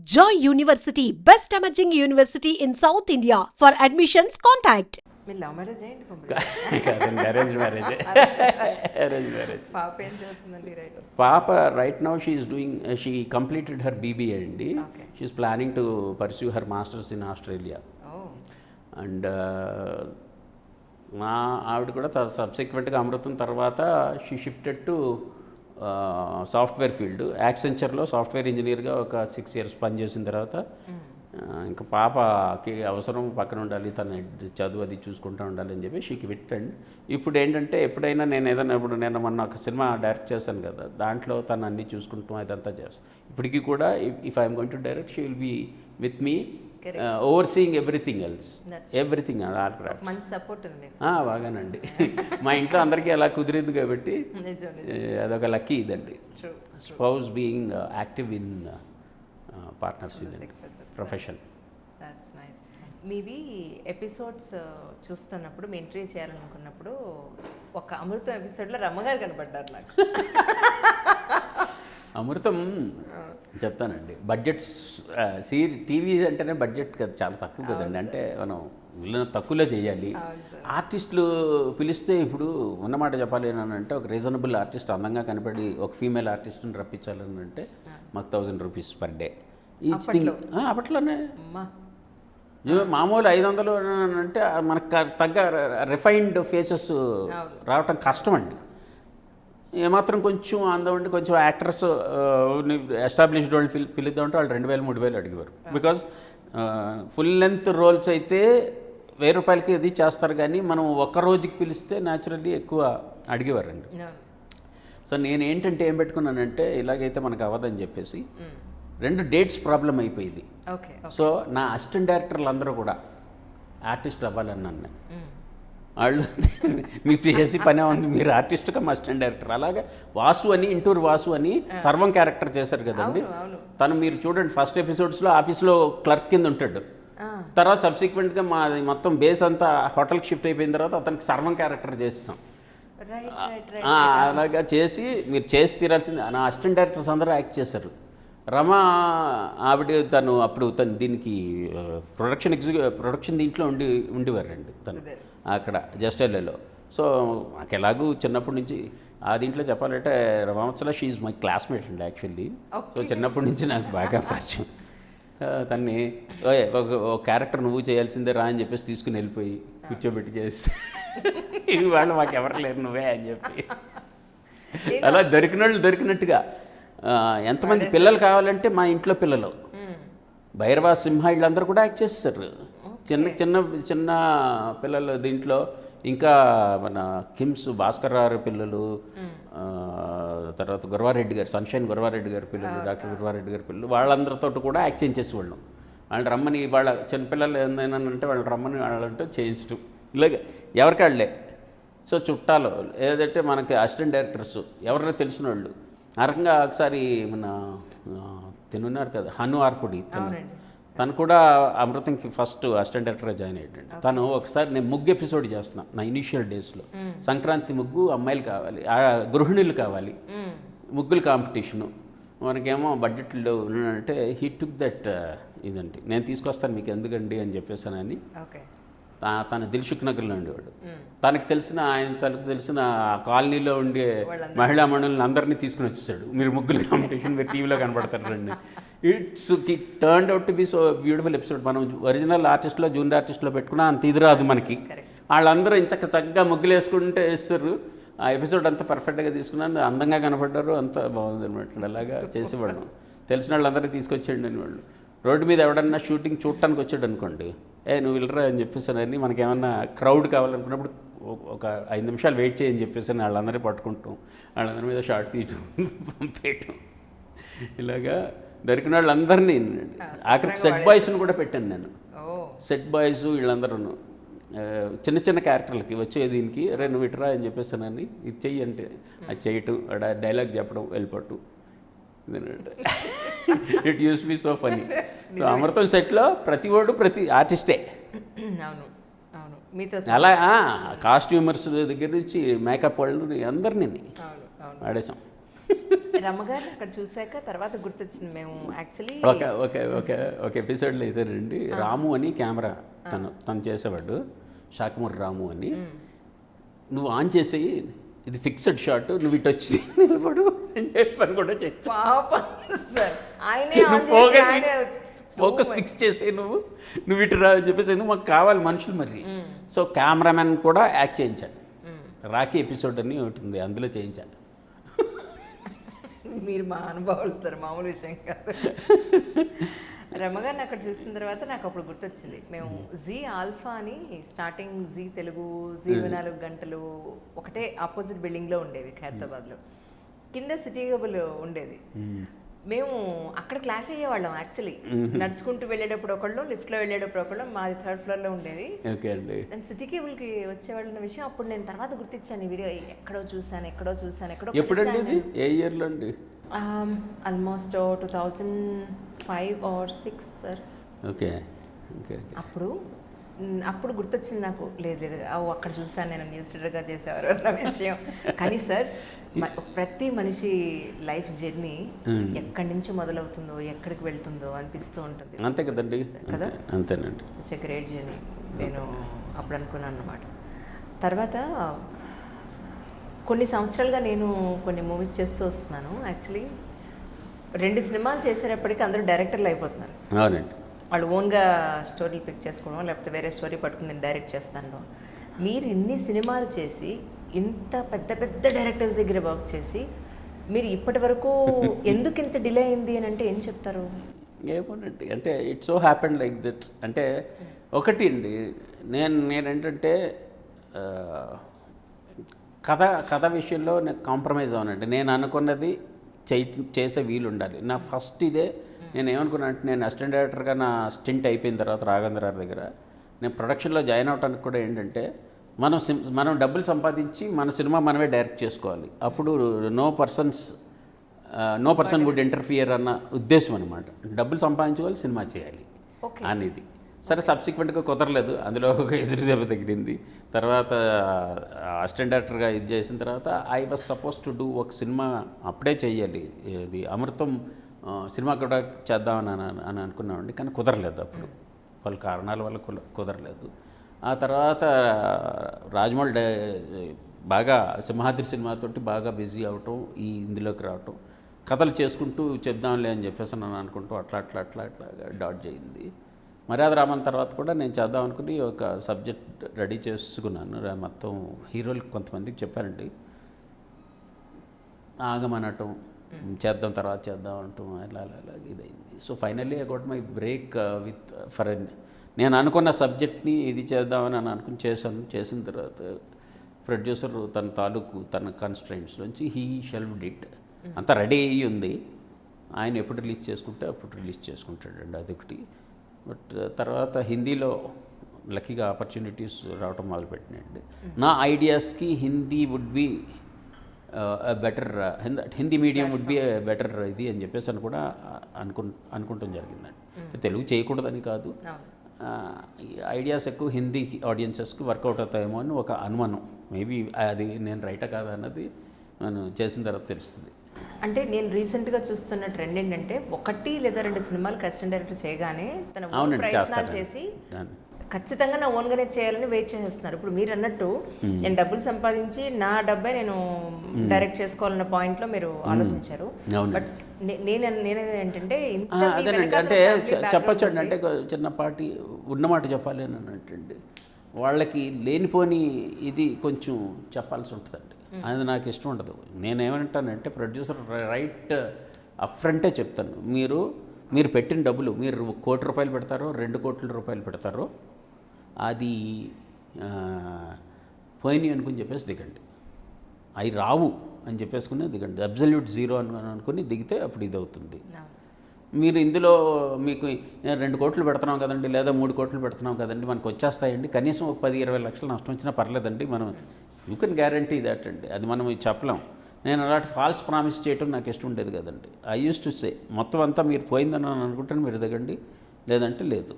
Joy University, best emerging university in South India. For admissions, contact. మీరు love marriage ఏంటి కాదండి, arrange marriage. Arrange marriage. పాప ఏం చదువుతుందండి రైట్ పాప right now she completed her BBA అండి. Okay. She's planning to pursue her masters in Australia. ఓ and మా ఆవిడ కూడా సబ్సిక్వెంట్గా అమృతం తర్వాత she shifted to software field. యాక్సెంచర్లో సాఫ్ట్వేర్ ఇంజనీర్గా ఒక 6 years పనిచేసిన తర్వాత ఇంకా పాపకి అవసరం పక్కన ఉండాలి, తన చదువు అది చూసుకుంటూ ఉండాలి అని చెప్పి షీకి విట్టండి. ఇప్పుడు ఏంటంటే ఎప్పుడైనా నేను ఏదైనా ఇప్పుడు నేను మొన్న ఒక సినిమా డైరెక్ట్ చేశాను కదా, దాంట్లో తను అన్నీ చూసుకుంటూ అదంతా చేస్తాను. ఇప్పటికీ కూడా if I'm going to direct she will be with me overseeing everything else, everything all craft. మంచి సపోర్ట్ ఉంది మీకు. బాగానండి. మా ఇంట్లో అందరికీ అలా కుదిరింది కాబట్టి అదొక లక్కీ ఇదండి. Spouse being active in partners ఇదండి, ప్రొఫెషన్. That's nice. మీవి ఎపిసోడ్స్ చూస్తున్నప్పుడు మీ ఎంట్రీ చేయాలనుకున్నప్పుడు ఒక అమృతం ఎపిసోడ్లో రమ్మగారు కనపడ్డారు నాకు. అమృతం చెప్తానండి. బడ్జెట్స్ టీవీ అంటేనే బడ్జెట్ కదా, చాలా తక్కువ కదండి. అంటే మనం వీళ్ళని తక్కువలో చేయాలి. ఆర్టిస్టులు పిలిస్తే ఇప్పుడు ఉన్నమాట చెప్పాలి అని అంటే ఒక రీజనబుల్ ఆర్టిస్ట్ అందంగా కనపడి ఒక ఫీమేల్ ఆర్టిస్ట్ని రప్పించాలని అంటే మాకు 1000 rupees per day each thing. అప్పట్లోనే మామూలు 500 అంటే మనకు తగ్గ రిఫైన్డ్ ఫేసెస్ రావటం కష్టం అండి. ఏమాత్రం కొంచెం అందం ఉండి కొంచెం యాక్టర్స్ ఎస్టాబ్లిష్డ్ వాళ్ళు పిలుద్దామంటే వాళ్ళు 2000-3000 అడిగేవారు. బికాజ్ ఫుల్ లెంత్ రోల్స్ అయితే 1000 రూపాయలకి అది చేస్తారు, కానీ మనం ఒక రోజుకి పిలిస్తే న్యాచురల్లీ ఎక్కువ అడిగేవారండి. సో నేను ఏంటంటే ఏం పెట్టుకున్నానంటే ఇలాగైతే మనకు అవ్వదని చెప్పేసి 2 dates ప్రాబ్లం అయిపోయింది. సో నా అసిస్టెంట్ డైరెక్టర్లు అందరూ కూడా ఆర్టిస్టులు అవ్వాలన్నాను నేను. వాళ్ళు మీకు చేసి పనే ఉంది, మీరు ఆర్టిస్ట్ కమ్ అసిస్టెంట్ డైరెక్టర్. అలాగే వాసు అని, ఇంటూరు వాసు అని సర్వం క్యారెక్టర్ చేశారు కదండి. తను మీరు చూడండి ఫస్ట్ ఎపిసోడ్స్లో ఆఫీస్లో క్లర్క్ కింద ఉంటాడు. తర్వాత సబ్సిక్వెంట్గా మా మొత్తం బేస్ అంతా హోటల్కి షిఫ్ట్ అయిపోయిన తర్వాత అతనికి సర్వం క్యారెక్టర్ చేస్తాం. అలాగా చేసి మీరు చేసి తీరాల్సింది. నా అసిస్టెంట్ డైరెక్టర్స్ అందరూ యాక్ట్ చేశారు. రమ ఆవిడ అప్పుడు తను దీనికి ప్రొడక్షన్ దీంట్లో ఉండేవారండి తను అక్కడ జస్టైల్లో. సో నాకు ఎలాగూ చిన్నప్పటి నుంచి ఆ దీంట్లో చెప్పాలంటే రమావత్సల షీ ఈజ్ మై క్లాస్మేట్ అండి యాక్చువల్లీ. సో చిన్నప్పటి నుంచి నాకు బాగా పరిచయం. తన్ని ఒక క్యారెక్టర్ నువ్వు చేయాల్సిందే రా అని చెప్పేసి తీసుకుని వెళ్ళిపోయి కూర్చోబెట్టి చేసి ఇవి వాళ్ళు మాకు ఎవరు లేరు నువ్వే అని చెప్పి అలా దొరికిన వాళ్ళు దొరికినట్టుగా. ఎంతమంది పిల్లలు కావాలంటే మా ఇంట్లో పిల్లలు భైరవ సింహ వీళ్ళందరూ కూడా యాక్ట్ చేస్తారు. చిన్న చిన్న చిన్న పిల్లలు దీంట్లో ఇంకా మన కిమ్స్ భాస్కర్ రావు పిల్లలు, తర్వాత గురవారెడ్డి గారు, సన్షైన్ గురవారెడ్డి గారి పిల్లలు, డాక్టర్ గురవారెడ్డి గారి పిల్లలు, వాళ్ళందరితో కూడా యాక్ట్ చేయించేసేవాళ్ళం. వాళ్ళు రమ్మని వాళ్ళ చిన్నపిల్లలు ఏంటంటే వాళ్ళు రమ్మని వాళ్ళంటే చేయించడం ఇలాగే ఎవరికాళ్ళే. సో చుట్టాలు ఏదంటే మనకి అసిస్టెంట్ డైరెక్టర్స్ ఎవరైనా తెలిసిన వాళ్ళు ఆ రకంగా. ఒకసారి మన తినున్నారు కదా హను ఆర్పుడి, తను కూడా అమృతంకి ఫస్ట్ అసిస్టెంట్ డైరెక్టర్గా జాయిన్ అయ్యాడు. తను ఒకసారి నేను ముగ్గు ఎపిసోడ్ చేస్తున్నా నా ఇనీషియల్ డేస్లో. సంక్రాంతి ముగ్గు అమ్మాయిలు కావాలి, గృహిణులు కావాలి, ముగ్గుల కాంపిటీషను. మనకేమో బడ్జెట్లో అంటే హీ టుక్ దట్ ఇదండి, నేను తీసుకొస్తాను మీకు ఎందుకండి అని చెప్పేసానని. తన దిల్సుఖ్ నగర్లో ఉండేవాడు. తనకు తెలిసిన కాలనీలో ఉండే మహిళా మండలిని అందరినీ తీసుకుని వచ్చేసాడు. మీరు ముగ్గుల కాంపిటీషన్ మీరు టీవీలో కనపడతారు రండి. It turned out to be so beautiful episode. మనం ఒరిజినల్ ఆర్టిస్ట్లో జూనియర్ ఆర్టిస్ట్లో పెట్టుకున్నా అంత ఇది రాదు మనకి. వాళ్ళందరూ చక్కగా ముగ్గులు వేసుకుంటే వేస్తారు. ఆ ఎపిసోడ్ అంతా పర్ఫెక్ట్గా తీసుకున్నాను, అందంగా కనపడ్డారు, అంతా బాగుంది అనమాట. అలాగా చేసేవాళ్ళం. తెలిసిన వాళ్ళందరినీ తీసుకొచ్చేయండి అని వాళ్ళు. రోడ్డు మీద ఎవడన్నా షూటింగ్ చూడటానికి వచ్చాడు అనుకోండి, నువ్వు వెళ్ళరా అని చెప్పేసానని. మనకేమన్నా క్రౌడ్ కావాలనుకున్నప్పుడు ఒక 5 నిమిషాలు వెయిట్ చేయని చెప్పేసి వాళ్ళందరినీ పట్టుకుంటాం, వాళ్ళందరి మీద షార్ట్ తీయటం, పంపేయటం. ఇలాగా దొరికిన వాళ్ళందరినీ ఆఖరికి సెట్ బాయ్స్ని కూడా పెట్టాను నేను. సెట్ బాయ్స్ వీళ్ళందరూ చిన్న చిన్న క్యారెక్టర్లకి వచ్చే దీనికి నువ్వు ఇటురా అని చెప్పేసానని, ఇది చెయ్యి అంటే అది చేయటం, డైలాగ్ చెప్పడం, వెళ్ళిపోవటం. It use be so funny. So Amrutham సెట్లో ప్రతి ఆర్టిస్టే. అలా కాస్ట్యూమర్స్ దగ్గర నుంచి మేకప్ వాళ్ళు అందరినీ ఆడేసాం. రమ్మగారిని అక్కడ చూశాక తర్వాత గుర్తొచ్చింది మేము యాక్చువల్లీ ఒక ఎపిసోడ్లో అయితే రండి, రాము అని కెమెరా తను చేసేవాడు, షాక్మూర్ రాము అని. నువ్వు ఆన్ చేసేయి, ఇది ఫిక్స్డ్ షాట్, నువ్వు ఇటు వచ్చి నిలబడు అని చెప్పని కూడా ఫోకస్ ఫిక్స్ చేసే నువ్వు ఇటు రా అని చెప్పేసి మాకు కావాలి మనుషులు మరి. సో కెమెరామెన్ కూడా యాక్ట్ చేయించాను. రాఖీ ఎపిసోడ్ అని ఒకటి ఉంది, అందులో చేయించాను. మీరు మా అనుభవాలు సార్, మామూలు విషయం కాదు. రమ్మగారిని అక్కడ చూసిన తర్వాత నాకు అప్పుడు గుర్తొచ్చింది, మేము జీ ఆల్ఫా అని స్టార్టింగ్ జీ తెలుగు, జీ 24 గంటలు ఒకటే ఆపోజిట్ బిల్డింగ్లో ఉండేవి ఖైరతాబాద్లో, కింద సిటీ కేబుల్ ఉండేది. మేము అక్కడ క్లాష్ అయ్యేవాళ్ళం యాక్చువల్లీ. నడుచుకుంటూ వెళ్ళేటప్పుడు ఒకళ్ళు, లిఫ్ట్లో వెళ్ళేటప్పుడు ఒకళ్ళు. మాది 3rd ఫ్లోర్లో ఉండేది. నేను సిటీ కేబుల్కి వచ్చేవాళ్ళ విషయం అప్పుడు నేను తర్వాత గుర్తించాను. ఈ వీడియో ఎక్కడో చూసాను. ఎప్పుడండి, ఏ ఇయర్లో అండి? Almost 2005 or 2006 sir. ఓకే. అప్పుడు గుర్తొచ్చింది నాకు, లేదు అక్కడ చూసాను నేను న్యూస్ రీడర్గా చేసేవారు అన్న విషయం. కానీ సార్, ప్రతి మనిషి లైఫ్ జర్నీ ఎక్కడి నుంచి మొదలవుతుందో ఎక్కడికి వెళ్తుందో అనిపిస్తూ ఉంటుంది. అంతే కదండి కదా. అంతేనండి. It's a great journey. నేను అప్పుడు అనుకున్నాను అన్నమాట. తర్వాత కొన్ని సంవత్సరాలుగా నేను కొన్ని మూవీస్ చేస్తూ వస్తున్నాను. యాక్చువల్లీ 2 సినిమాలు చేసేటప్పటికి అందరూ డైరెక్టర్లు అయిపోతున్నారు. అవునండి. వాళ్ళు ఓన్గా స్టోరీలు పిక్ చేసుకోవడం, లేకపోతే వేరే స్టోరీ పట్టుకుని నేను డైరెక్ట్ చేస్తాను. మీరు ఇన్ని సినిమాలు చేసి, ఇంత పెద్ద డైరెక్టర్స్ దగ్గర వర్క్ చేసి, మీరు ఇప్పటి వరకు ఎందుకు ఇంత డిలే అయింది అని అంటే ఏం చెప్తారు? ఏమోనండి, అంటే it's so happened like that. అంటే ఒకటి అండి, నేనేంటంటే కథ విషయంలో నేను కాంప్రమైజ్ అవునండి. నేను అనుకున్నది చేసే వీలు ఉండాలి. నా ఫస్ట్ ఇదే. నేను ఏమనుకున్నా అంటే, నేను అసిస్టెంట్ డైరెక్టర్గా నా స్టింట్ అయిపోయిన తర్వాత రాఘవేంద్ర గారి దగ్గర నేను ప్రొడక్షన్లో జాయిన్ అవడానికి కూడా ఏంటంటే, మనం డబ్బులు సంపాదించి మన సినిమా మనమే డైరెక్ట్ చేసుకోవాలి. అప్పుడు నో పర్సన్ వుడ్ ఇంటర్ఫియర్ అన్న ఉద్దేశం అనమాట. డబ్బులు సంపాదించుకోవాలి, సినిమా చేయాలి అనేది. సరే, సబ్సిక్వెంట్గా కుదరలేదు. అందులో ఒక ఎదురు దెబ్బ తగిలింది. తర్వాత అసిస్టెంట్ డైరెక్టర్గా ఇది చేసిన తర్వాత I was suppose to do ఒక సినిమా అప్పుడే చెయ్యాలి. ఇది అమృతం సినిమా కూడా చేద్దామని అనుకున్నామండి. కానీ కుదరలేదు అప్పుడు, వాళ్ళ కారణాల వల్ల కుదరలేదు. ఆ తర్వాత రాజమౌళి బాగా సింహాద్రి సినిమాతోటి బాగా బిజీ అవటం, ఇందులోకి రావటం, కథలు చేసుకుంటూ చెప్దాంలే అని చెప్పేసి నన్ను అనుకుంటూ అట్లా డాట్ చేయింది. మర్యాద రామన్ తర్వాత కూడా నేను చేద్దాం అనుకుని ఒక సబ్జెక్ట్ రెడీ చేసుకున్నాను. మొత్తం హీరోలకు కొంతమందికి చెప్పానండి, ఆగమనటం, తర్వాత చేద్దాం అంటాం, అలా ఇదైంది. So finally I got my break with నేను అనుకున్న సబ్జెక్ట్ని ఇది చేద్దామని అనుకుని చేసిన తర్వాత ప్రొడ్యూసర్ తన కన్స్ట్రెయింట్స్లోంచి హీ షెల్వ్డ్ ఇట్. అంతా రెడీ అయ్యి ఉంది, ఆయన ఎప్పుడు రిలీజ్ చేసుకుంటే అప్పుడు రిలీజ్ చేసుకుంటాడండి, అదొకటి. బట్ తర్వాత హిందీలో లక్కీగా ఆపర్చునిటీస్ రావటం మొదలుపెట్టినాయండి. నా ఐడియాస్కి Hindi would be better, Hindi medium would be better ఇది అని చెప్పేసి అని కూడా అనుకుంటాం జరిగిందండి. తెలుగు చేయకూడదని కాదు, ఐడియాస్ ఎక్కువ హిందీ ఆడియన్సెస్కి వర్కౌట్ అవుతాయేమో అని ఒక అనుమానం. మేబీ అది నేను రైటా కాదా అన్నది నేను చేసిన తర్వాత తెలుస్తుంది. అంటే నేను రీసెంట్గా చూస్తున్న ట్రెండ్ ఏంటంటే, 1 లేదా 2 సినిమాలు అసిస్టెంట్ డైరెక్టర్ చేయగానే తన ప్రయత్నాలు చేసి ఖచ్చితంగా నా ఓన్గానే చేయాలని వెయిట్ చేసేస్తున్నారు. ఇప్పుడు మీరు అన్నట్టు నేను డబ్బులు సంపాదించి నా డబ్బే నేను డైరెక్ట్ చేసుకోవాలన్న పాయింట్లో మీరు ఆలోచించారు. బట్ నేనేంటంటే అదేనండి, అంటే చెప్పచ్చండి, అంటే చిన్నపాటి ఉన్నమాట చెప్పాలి అని అన్నట్టండి. వాళ్ళకి లేనిపోని ఇది కొంచెం చెప్పాల్సి ఉంటుందండి, అది నాకు ఇష్టం ఉండదు. నేనేమంటానంటే, ప్రొడ్యూసర్ రైట్ అఫ్రంటే చెప్తాను, మీరు పెట్టిన డబ్బులు, మీరు 1 కోటి రూపాయలు పెడతారో 2 కోట్ల రూపాయలు పెడతారో అది పోయినాయి అనుకుని చెప్పేసి దిగండి, అవి రావు అని చెప్పేసుకుని దిగండి. అబ్సల్యూట్ జీరో అనుకుని దిగితే అప్పుడు ఇది అవుతుంది. మీరు ఇందులో మీకు 2 కోట్లు పెడుతున్నాం కదండి, లేదా 3 కోట్లు పెడుతున్నాం కదండి, మనకు వచ్చేస్తాయండి, కనీసం ఒక 10-20 లక్షలు నష్టం వచ్చినా పర్లేదండి, మనం యూ కెన్ గ్యారంటీ దాట్ అండి, అది మనం చెప్పలేం. నేను అలాంటి ఫాల్స్ ప్రామిస్ చేయటం నాకు ఇష్టం ఉండేది కదండి. ఐ యూస్ టు సే, మొత్తం అంతా మీరు పోయిందని అనుకుంటే మీరు దిగండి, లేదంటే లేదు.